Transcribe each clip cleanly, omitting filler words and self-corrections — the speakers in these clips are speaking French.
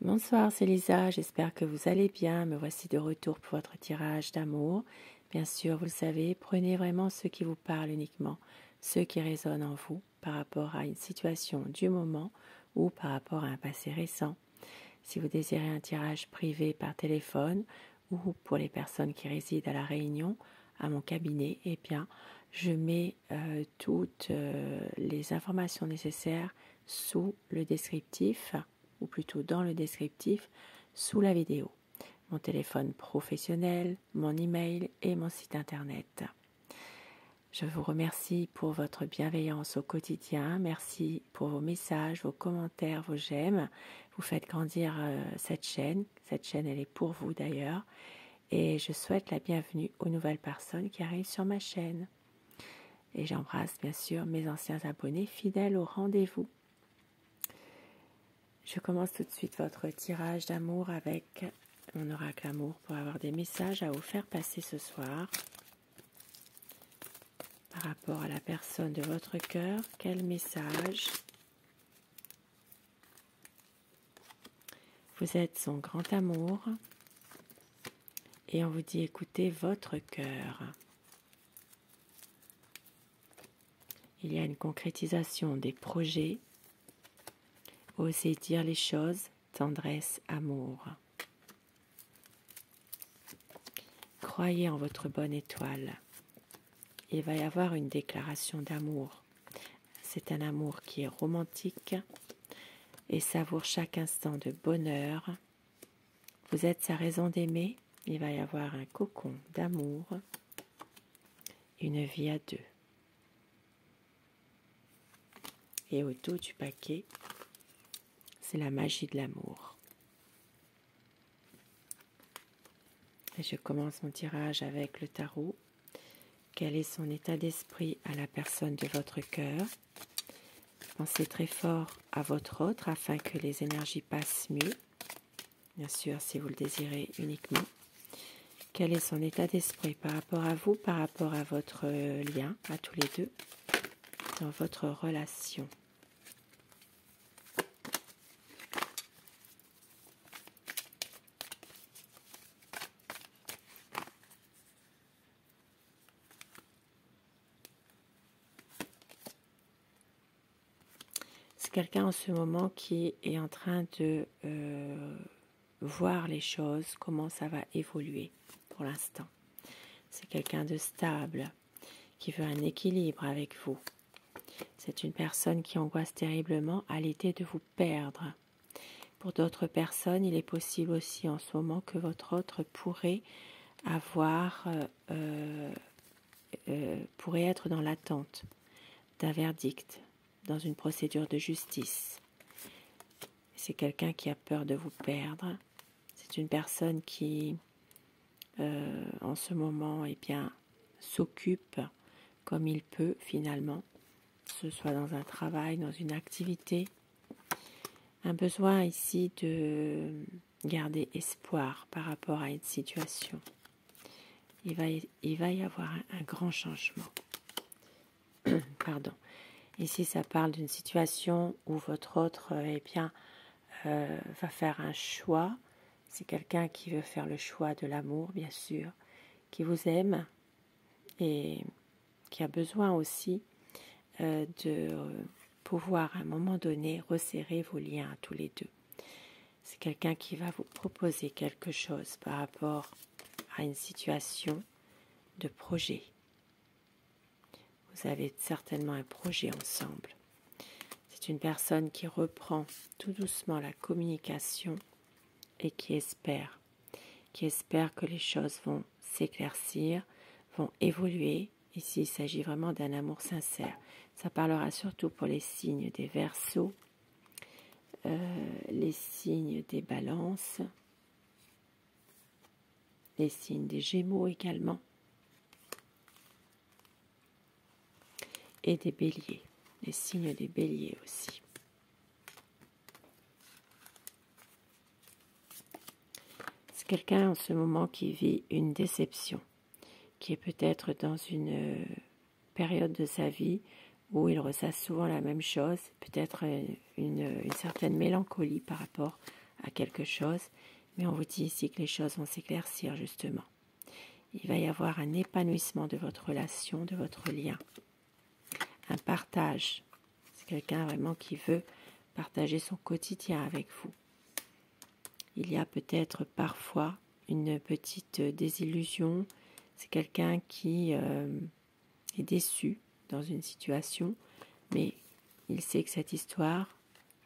Bonsoir, c'est Lisa, j'espère que vous allez bien. Me voici de retour pour votre tirage d'amour. Bien sûr, vous le savez, prenez vraiment ceux qui vous parlent uniquement, ceux qui résonnent en vous par rapport à une situation du moment ou par rapport à un passé récent. Si vous désirez un tirage privé par téléphone ou pour les personnes qui résident à La Réunion, à mon cabinet, eh bien, je mets toutes les informations nécessaires sous le descriptif, ou plutôt dans le descriptif, sous la vidéo. Mon téléphone professionnel, mon email et mon site internet. Je vous remercie pour votre bienveillance au quotidien. Merci pour vos messages, vos commentaires, vos j'aime. Vous faites grandir cette chaîne. Cette chaîne, elle est pour vous d'ailleurs. Et je souhaite la bienvenue aux nouvelles personnes qui arrivent sur ma chaîne. Et j'embrasse bien sûr mes anciens abonnés fidèles au rendez-vous. Je commence tout de suite votre tirage d'amour avec mon oracle amour pour avoir des messages à vous faire passer ce soir. Par rapport à la personne de votre cœur, quel message? Vous êtes son grand amour et on vous dit écoutez votre cœur. Il y a une concrétisation des projets. Osez dire les choses, tendresse, amour. Croyez en votre bonne étoile. Il va y avoir une déclaration d'amour. C'est un amour qui est romantique et savoure chaque instant de bonheur. Vous êtes sa raison d'aimer. Il va y avoir un cocon d'amour, une vie à deux. Et au dos du paquet, c'est la magie de l'amour. Et je commence mon tirage avec le tarot. Quel est son état d'esprit à la personne de votre cœur? Pensez très fort à votre autre afin que les énergies passent mieux. Bien sûr, si vous le désirez uniquement. Quel est son état d'esprit par rapport à vous, par rapport à votre lien, à tous les deux, dans votre relation? C'est quelqu'un en ce moment qui est en train de voir les choses, comment ça va évoluer pour l'instant. C'est quelqu'un de stable, qui veut un équilibre avec vous. C'est une personne qui angoisse terriblement à l'idée de vous perdre. Pour d'autres personnes, il est possible aussi en ce moment que votre autre pourrait pourrait être dans l'attente d'un verdict, dans une procédure de justice. C'est quelqu'un qui a peur de vous perdre. C'est une personne qui, en ce moment, eh bien, s'occupe comme il peut finalement, que ce soit dans un travail, dans une activité. Un besoin ici de garder espoir par rapport à une situation. Il va y avoir un grand changement. Pardon. Ici, ça parle d'une situation où votre autre va faire un choix. C'est quelqu'un qui veut faire le choix de l'amour, bien sûr, qui vous aime et qui a besoin aussi de pouvoir à un moment donné resserrer vos liens à tous les deux. C'est quelqu'un qui va vous proposer quelque chose par rapport à une situation de projet. Vous avez certainement un projet ensemble. C'est une personne qui reprend tout doucement la communication et qui espère que les choses vont s'éclaircir, vont évoluer. Ici, il s'agit vraiment d'un amour sincère. Ça parlera surtout pour les signes des Verseaux, les signes des Balances, les signes des Gémeaux également, et des Béliers, les signes des Béliers aussi. C'est quelqu'un en ce moment qui vit une déception, qui est peut-être dans une période de sa vie où il ressasse souvent la même chose, peut-être une certaine mélancolie par rapport à quelque chose, mais on vous dit ici que les choses vont s'éclaircir justement. Il va y avoir un épanouissement de votre relation, de votre lien, un partage. C'est quelqu'un vraiment qui veut partager son quotidien avec vous. Il y a peut-être parfois une petite désillusion. C'est quelqu'un qui est déçu dans une situation, mais il sait que cette histoire,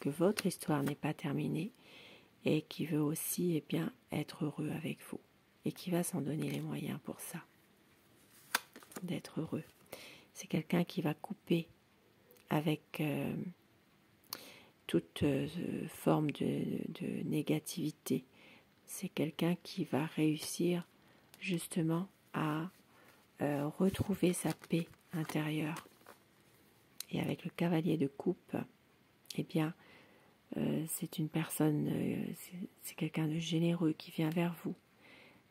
que votre histoire n'est pas terminée et qui veut aussi être heureux avec vous et qui va s'en donner les moyens pour ça, d'être heureux. C'est quelqu'un qui va couper avec toute forme de négativité. C'est quelqu'un qui va réussir justement à retrouver sa paix intérieure. Et avec le cavalier de coupe, c'est une personne, c'est quelqu'un de généreux qui vient vers vous.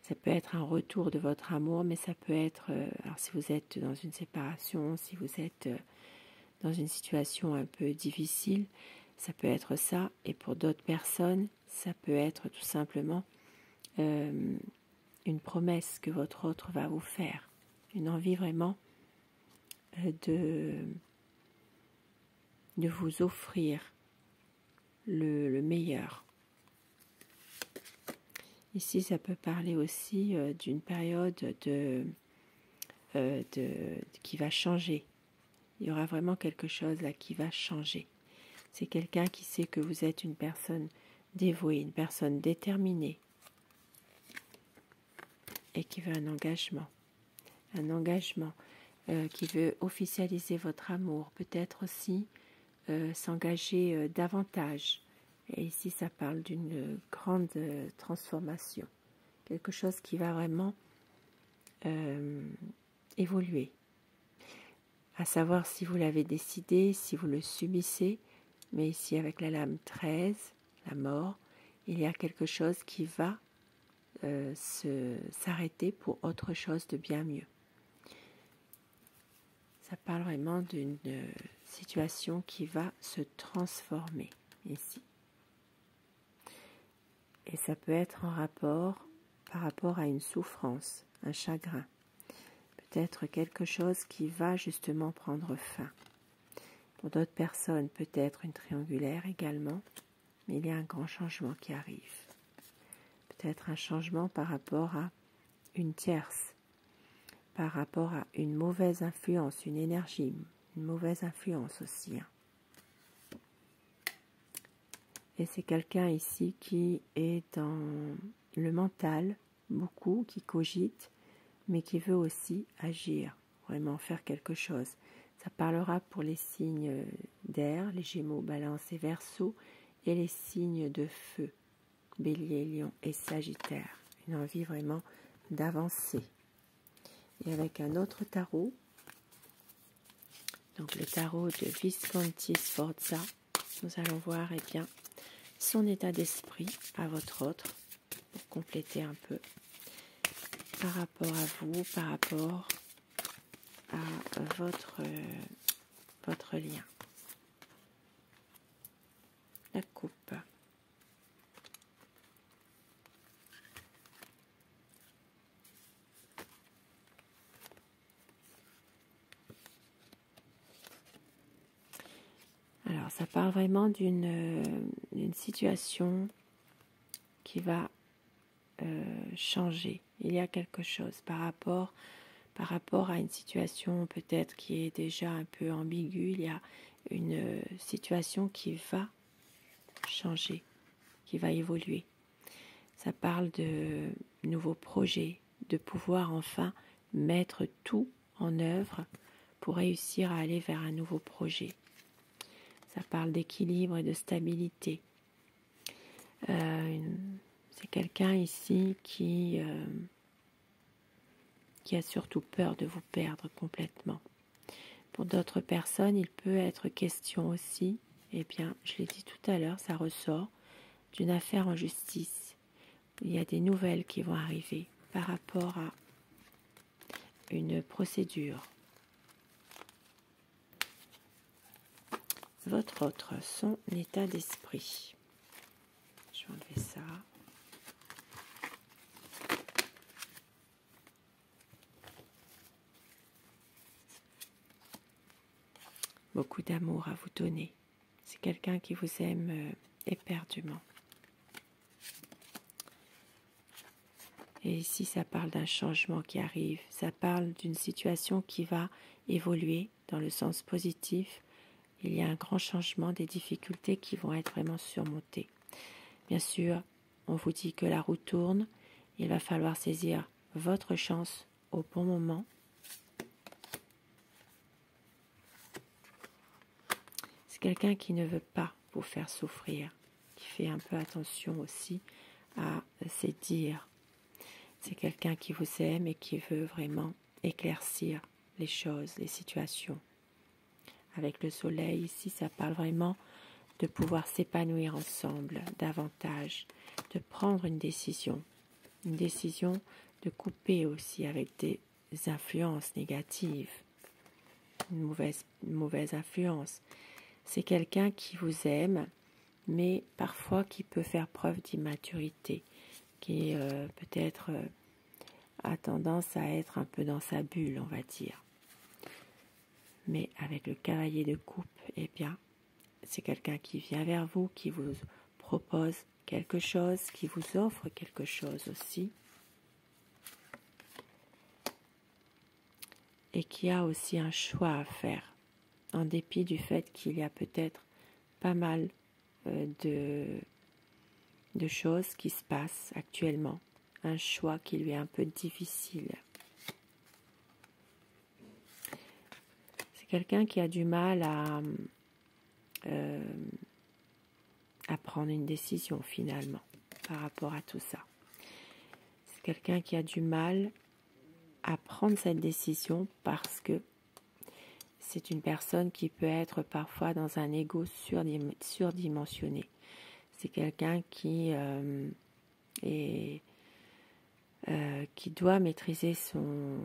Ça peut être un retour de votre amour, mais ça peut être, alors si vous êtes dans une séparation, si vous êtes dans une situation un peu difficile, ça peut être ça. Et pour d'autres personnes, ça peut être tout simplement une promesse que votre autre va vous faire. Une envie vraiment de vous offrir le meilleur. Ici, ça peut parler aussi d'une période qui va changer. Il y aura vraiment quelque chose là qui va changer. C'est quelqu'un qui sait que vous êtes une personne dévouée, une personne déterminée et qui veut un engagement qui veut officialiser votre amour, peut-être aussi s'engager davantage. Et ici, ça parle d'une grande transformation, quelque chose qui va vraiment évoluer. À savoir si vous l'avez décidé, si vous le subissez, mais ici avec la lame 13, la mort, il y a quelque chose qui va s'arrêter pour autre chose de bien mieux. Ça parle vraiment d'une situation qui va se transformer ici. Et ça peut être par rapport à une souffrance, un chagrin. Peut-être quelque chose qui va justement prendre fin. Pour d'autres personnes, peut-être une triangulaire également, mais il y a un grand changement qui arrive. Peut-être un changement par rapport à une tierce, par rapport à une mauvaise influence, une énergie, une mauvaise influence aussi. Et c'est quelqu'un ici qui est dans le mental, beaucoup, qui cogite, mais qui veut aussi agir, vraiment faire quelque chose. Ça parlera pour les signes d'air, les Gémeaux, Balance et Verseau, et les signes de feu, Bélier, Lion et Sagittaire. Une envie vraiment d'avancer. Et avec un autre tarot, donc le tarot de Visconti Sforza, nous allons voir son état d'esprit à votre autre, pour compléter un peu, par rapport à vous, par rapport à votre lien. La coupe. Alors, ça parle vraiment d'une situation qui va changer. Il y a quelque chose par rapport à une situation peut-être qui est déjà un peu ambiguë. Il y a une situation qui va changer, qui va évoluer. Ça parle de nouveaux projets, de pouvoir enfin mettre tout en œuvre pour réussir à aller vers un nouveau projet. Ça parle d'équilibre et de stabilité. C'est quelqu'un ici qui a surtout peur de vous perdre complètement. Pour d'autres personnes, il peut être question aussi, je l'ai dit tout à l'heure, ça ressort d'une affaire en justice. Il y a des nouvelles qui vont arriver par rapport à une procédure. Votre autre, son état d'esprit. Je vais enlever beaucoup d'amour à vous donner. C'est quelqu'un qui vous aime éperdument. Et ici, ça parle d'un changement qui arrive. Ça parle d'une situation qui va évoluer dans le sens positif. Il y a un grand changement, des difficultés qui vont être vraiment surmontées. Bien sûr, on vous dit que la roue tourne. Il va falloir saisir votre chance au bon moment. C'est quelqu'un qui ne veut pas vous faire souffrir, qui fait un peu attention aussi à ses dires. C'est quelqu'un qui vous aime et qui veut vraiment éclaircir les choses, les situations. Avec le soleil, ici, ça parle vraiment de pouvoir s'épanouir ensemble davantage, de prendre une décision de couper aussi avec des influences négatives, une mauvaise influence. C'est quelqu'un qui vous aime, mais parfois qui peut faire preuve d'immaturité, qui peut-être a tendance à être un peu dans sa bulle, on va dire. Mais avec le cavalier de coupe, eh bien, c'est quelqu'un qui vient vers vous, qui vous propose quelque chose, qui vous offre quelque chose aussi, et qui a aussi un choix à faire, en dépit du fait qu'il y a peut-être pas mal de choses qui se passent actuellement, un choix qui lui est un peu difficile. C'est quelqu'un qui a du mal à prendre une décision finalement par rapport à tout ça. C'est quelqu'un qui a du mal à prendre cette décision parce que c'est une personne qui peut être parfois dans un ego surdimensionné. C'est quelqu'un qui doit maîtriser son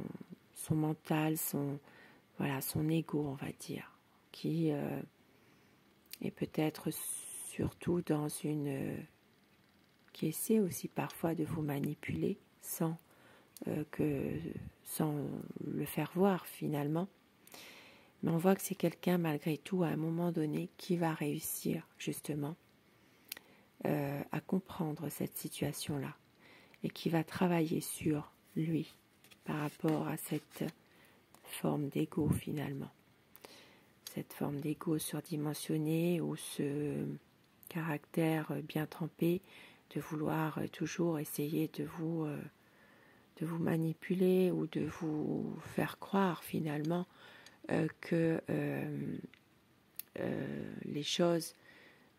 mental, son ego, on va dire, qui est peut-être surtout dans qui essaie aussi parfois de vous manipuler sans le faire voir finalement. Mais on voit que c'est quelqu'un malgré tout à un moment donné qui va réussir justement à comprendre cette situation-là et qui va travailler sur lui par rapport à cette forme d'ego finalement. Cette forme d'ego surdimensionné ou ce caractère bien trempé de vouloir toujours essayer de vous manipuler ou de vous faire croire finalement que les choses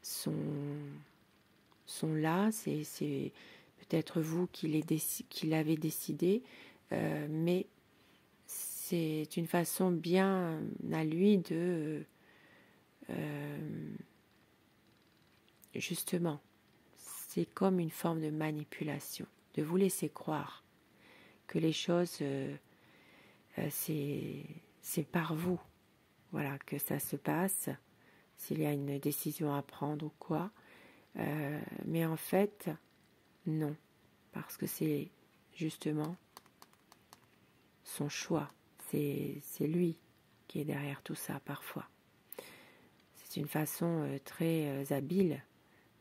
sont là, c'est peut-être vous qui l'avez décidé, mais c'est une façon bien à lui de justement, c'est comme une forme de manipulation, de vous laisser croire que les choses, c'est par vous, voilà, que ça se passe, s'il y a une décision à prendre ou quoi. Mais en fait, non, parce que c'est justement son choix, c'est lui qui est derrière tout ça parfois. C'est une façon très habile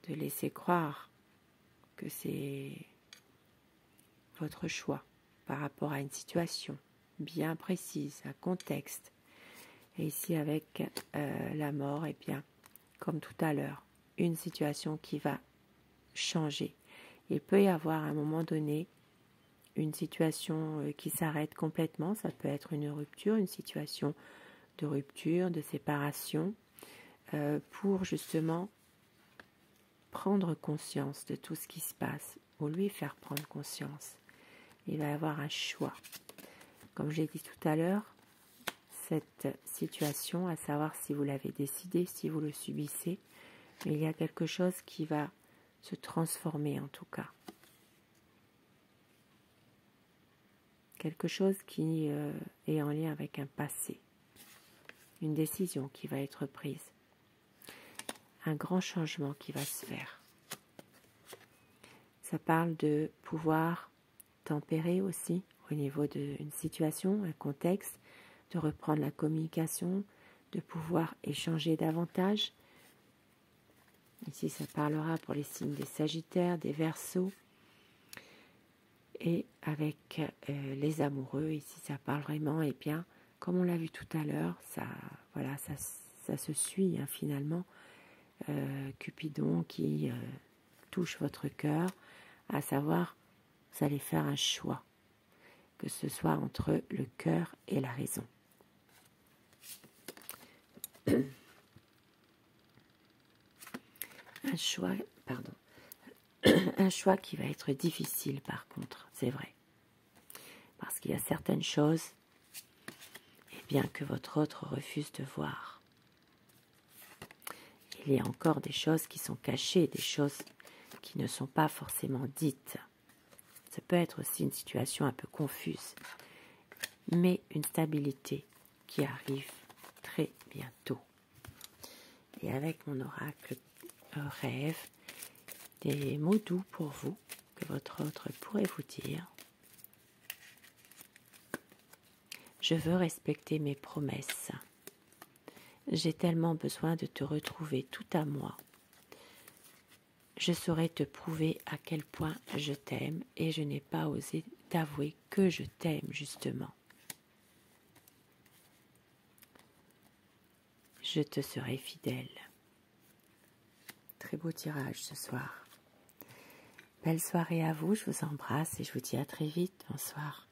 de laisser croire que c'est votre choix par rapport à une situation bien précise, un contexte. Et ici avec la mort, eh bien, comme tout à l'heure, une situation qui va changer. Il peut y avoir à un moment donné une situation qui s'arrête complètement, ça peut être une rupture, une situation de rupture, de séparation, pour justement prendre conscience de tout ce qui se passe, ou lui faire prendre conscience. Il va y avoir un choix. Comme j'ai dit tout à l'heure, cette situation, à savoir si vous l'avez décidé, si vous le subissez, mais il y a quelque chose qui va se transformer en tout cas. Quelque chose qui est en lien avec un passé. Une décision qui va être prise. Un grand changement qui va se faire. Ça parle de pouvoir tempérer aussi au niveau d'une situation, un contexte, de reprendre la communication, de pouvoir échanger davantage. Ici, ça parlera pour les signes des Sagittaires, des Verseaux. Et avec les amoureux, ici, ça parle vraiment, et bien, comme on l'a vu tout à l'heure, ça se suit finalement. Cupidon qui touche votre cœur, à savoir, vous allez faire un choix, que ce soit entre le cœur et la raison. Un choix qui va être difficile par contre, c'est vrai. Parce qu'il y a certaines choses, eh bien, que votre autre refuse de voir. Il y a encore des choses qui sont cachées, des choses qui ne sont pas forcément dites. Ça peut être aussi une situation un peu confuse, mais une stabilité qui arrive très bientôt. Et avec mon oracle rêve, des mots doux pour vous, que votre autre pourrait vous dire. Je veux respecter mes promesses. J'ai tellement besoin de te retrouver tout à moi. Je saurais te prouver à quel point je t'aime et je n'ai pas osé t'avouer que je t'aime justement. Je te serai fidèle. Très beau tirage ce soir. Belle soirée à vous, je vous embrasse et je vous dis à très vite. Bonsoir.